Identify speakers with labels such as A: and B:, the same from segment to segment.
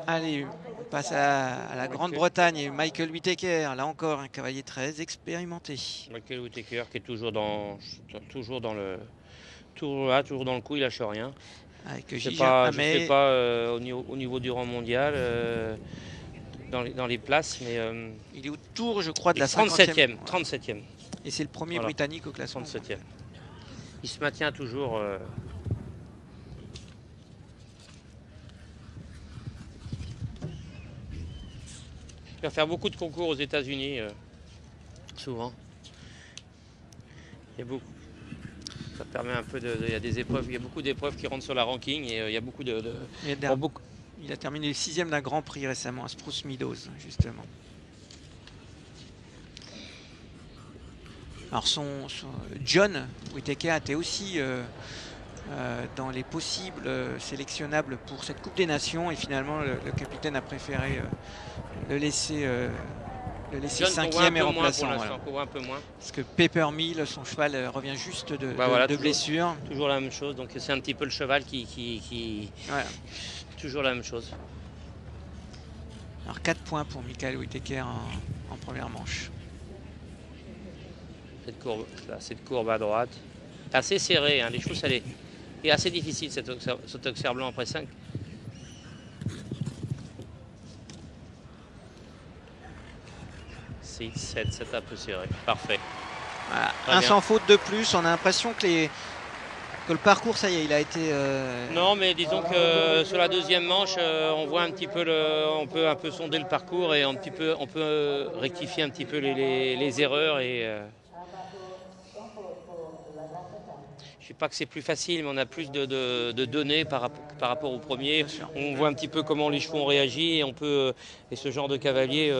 A: Allez, on passe à la Grande-Bretagne et Michael Whittaker. Là encore, un cavalier très expérimenté.
B: Michael Whittaker qui est toujours toujours dans le coup, il lâche rien.
A: Avec
B: Je sais
A: Gilles
B: pas, je sais
A: Hammet.
B: pas au niveau du rang mondial, dans les places, mais
A: Il est autour, je crois, de
B: il est
A: la 50e.
B: 37e. 37e.
A: Et c'est le premier
B: Voilà.
A: Britannique au classement.
B: 37e. Il se maintient toujours. Il va faire beaucoup de concours aux États-Unis, souvent. Il y a beaucoup. Ça permet un peu il y a des épreuves, il y a beaucoup d'épreuves qui rentrent sur la ranking et il y a beaucoup de.
A: Il a terminé le 6e d'un Grand Prix récemment à Spruce Meadows, justement. Alors John Whittaker était aussi dans les possibles sélectionnables pour cette Coupe des Nations, et finalement le capitaine a préféré le laisser
B: John,
A: 5e et remplaçant.
B: Qu'on voit un peu moins.
A: Parce que Peppermill, son cheval, revient juste de
B: Toujours,
A: blessure.
B: Toujours la même chose, donc c'est un petit peu le cheval qui...
A: Voilà.
B: Toujours la même chose.
A: Alors 4 points pour Michael Whittaker en première manche.
B: Cette courbe à droite. Assez serré, hein, les chevaux, ça est assez difficile cet Auxerre blanc après 5. C'est 7, c'est un peu serré. Parfait.
A: Voilà. Un sans faute de plus. On a l'impression que le parcours, ça y est, il a été...
B: Non, mais disons que sur la deuxième manche, on voit un petit peu on peut un peu sonder le parcours et on peut rectifier un petit peu les erreurs et... Je ne sais pas que c'est plus facile, mais on a plus de données par rapport au premier. On voit un petit peu comment les chevaux ont réagi et ce genre de cavalier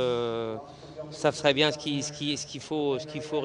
B: savent très bien ce qu'il faut rectifier.